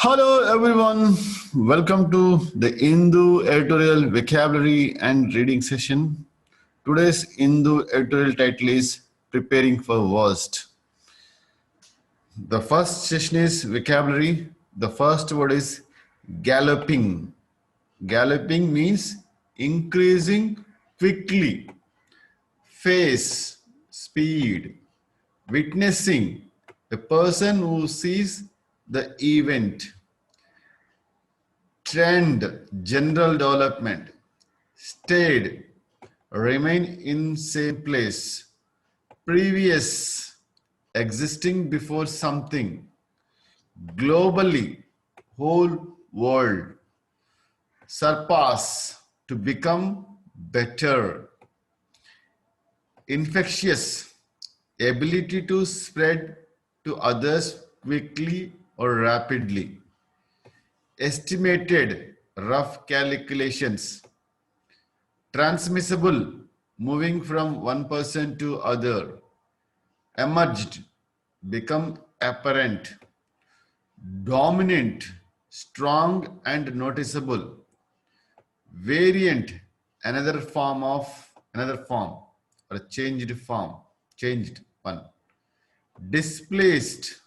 Hello everyone, welcome to the Hindu editorial vocabulary and reading session. Today's Hindu editorial title is Preparing for Worst. The first session is vocabulary. The first word is galloping. Galloping means increasing quickly. Face, speed. Witnessing, a person who sees the event. Trend, general development. Stayed, remain in same place. Previous, existing before something. Globally, whole world. Surpass, to become better. Infectious, ability to spread to others quickly or rapidly. Estimated, rough calculations. Transmissible, moving from one person to other. Emerged, become apparent. Dominant, strong and noticeable. Variant, another form or a changed one. Displaced,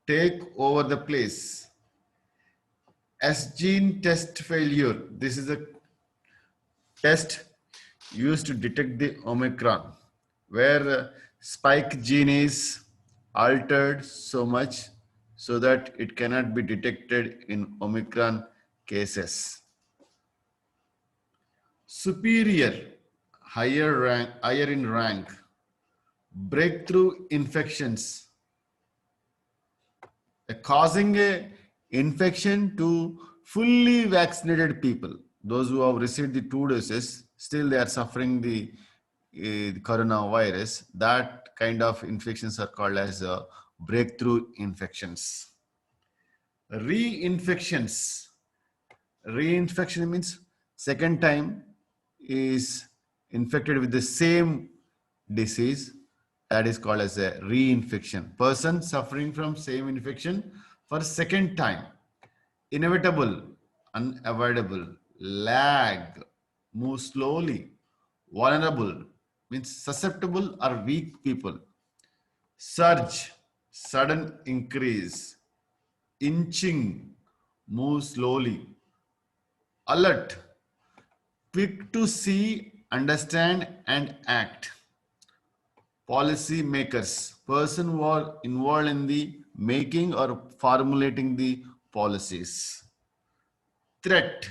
take over the place. S-gene test failure, this is a test used to detect the Omicron, where spike gene is altered so much so that it cannot be detected in Omicron cases. Superior, higher in rank. Breakthrough infections, causing a infection to fully vaccinated people. Those who have received the 2 doses, still they are suffering the coronavirus. That kind of infections are called as breakthrough infections. Reinfections. Reinfection means second time is infected with the same disease. That is called as a reinfection. Person suffering from same infection for second time. Inevitable, unavoidable. Lag, move slowly. Vulnerable means susceptible or weak people. Surge, sudden increase. Inching, move slowly. Alert, quick to see, understand and act. Policy makers, person who are involved in the making or formulating the policies. Threat,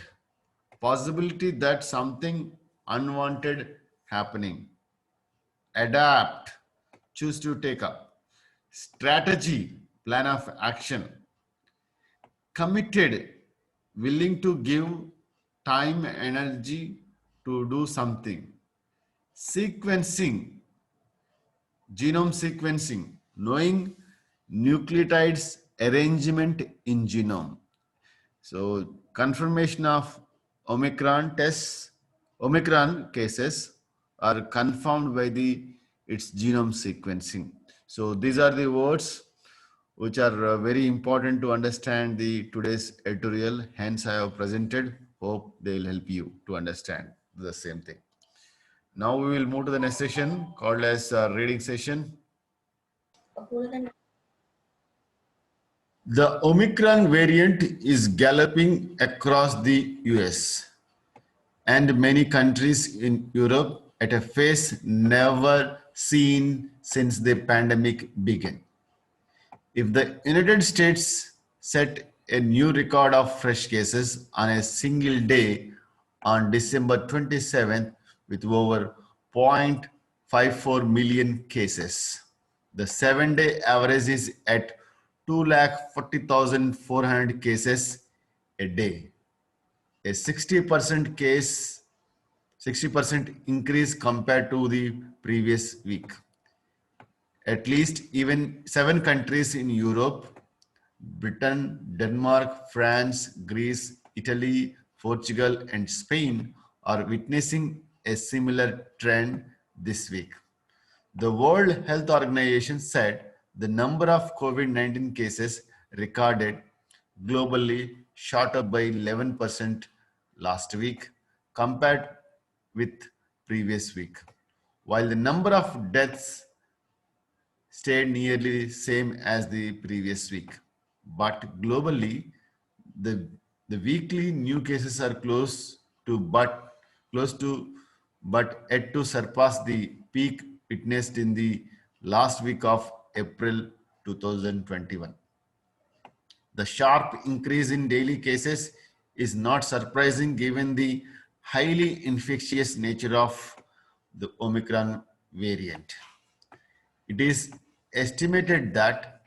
possibility that something unwanted happening. Adapt, choose to take up. Strategy, plan of action. Committed, willing to give time, energy to do something. Sequencing, genome sequencing, knowing nucleotides arrangement in genome. So confirmation of Omicron tests, Omicron cases are confirmed by its genome sequencing. So these are the words which are very important to understand the today's editorial. Hence I have presented. Hope they will help you to understand the same thing. Now we will move to the next session called as reading session. The Omicron variant is galloping across the US and many countries in Europe at a pace never seen since the pandemic began. If the United States set a new record of fresh cases on a single day on December 27th with over 0.54 million cases, the 7-day average is at 240,400 cases a day, a 60% increase compared to the previous week. At least even 7 countries in Europe, Britain, Denmark, France, Greece, Italy, Portugal, and Spain are witnessing a similar trend this week. The World Health Organization said the number of COVID-19 cases recorded globally shot up by 11% last week compared with previous week, while the number of deaths stayed nearly same as the previous week. But globally, the, the weekly new cases are close to but yet to surpass the peak witnessed in the last week of April 2021. The sharp increase in daily cases is not surprising given the highly infectious nature of the Omicron variant. It is estimated that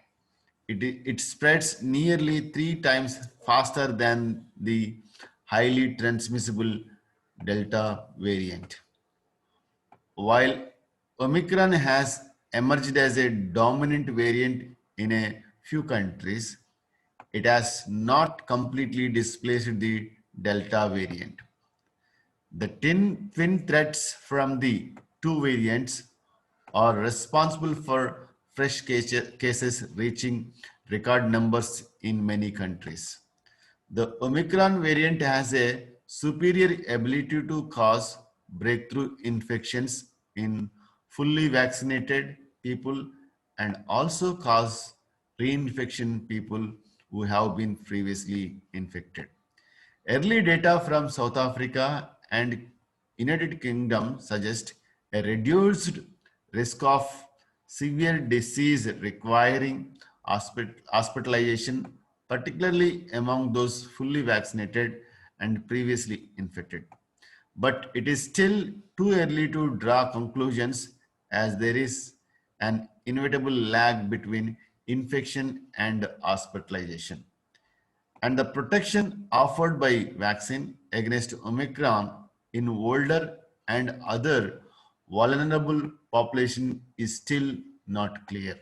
it spreads nearly 3 times faster than the highly transmissible Delta variant. While Omicron has emerged as a dominant variant in a few countries, it has not completely displaced the Delta variant. The twin threats from the two variants are responsible for fresh cases reaching record numbers in many countries. The Omicron variant has a superior ability to cause breakthrough infections in fully vaccinated people and also cause reinfection people who have been previously infected. Early data from South Africa and United Kingdom suggest a reduced risk of severe disease requiring hospitalization, particularly among those fully vaccinated and previously infected. But it is still too early to draw conclusions as there is an inevitable lag between infection and hospitalization, and the protection offered by vaccine against Omicron in older and other vulnerable population is still not clear.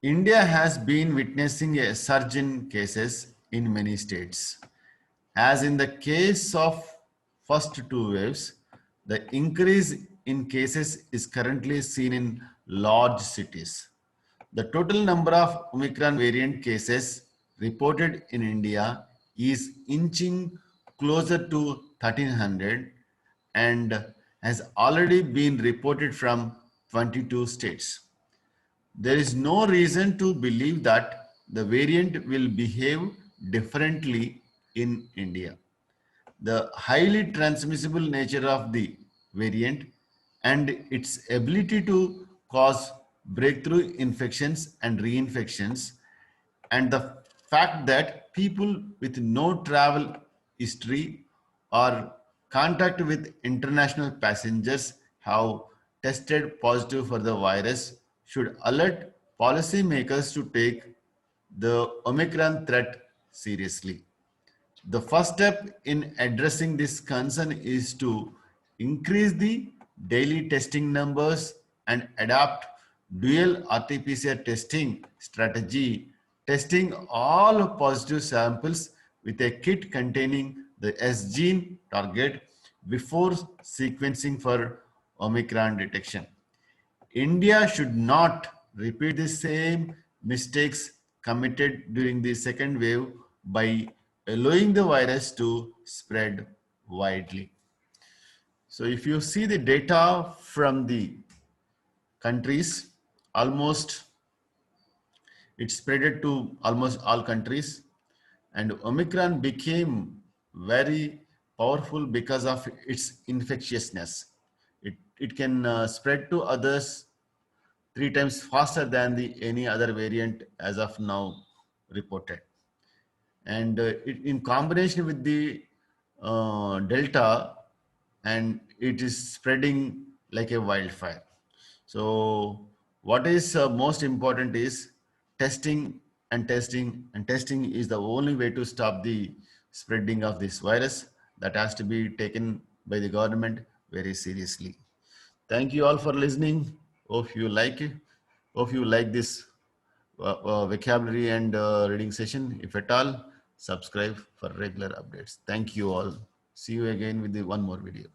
India has been witnessing a surge in cases in many states. As in the case of first two waves, the increase in cases is currently seen in large cities. The total number of Omicron variant cases reported in India is inching closer to 1300 and has already been reported from 22 states. There is no reason to believe that the variant will behave differently in India. The highly transmissible nature of the variant and its ability to cause breakthrough infections and reinfections, and the fact that people with no travel history or contact with international passengers have tested positive for the virus should alert policymakers to take the Omicron threat seriously. The first step in addressing this concern is to increase the daily testing numbers and adopt dual RT-PCR testing strategy, testing all positive samples with a kit containing the S gene target before sequencing for Omicron detection. India should not repeat the same mistakes committed during the second wave by allowing the virus to spread widely. So if you see the data from the countries, almost it spreaded to almost all countries, and Omicron became very powerful because of its infectiousness. It can spread to others 3 times faster than the any other variant as of now reported, and in combination with the delta, and it is spreading like a wildfire. So what is most important is testing and testing and testing is the only way to stop the spreading of this virus. That has to be taken by the government very seriously. Thank you all for listening. Hope you like it. Hope you like this vocabulary and reading session. If at all, subscribe for regular updates. Thank you all. See you again with the one more video.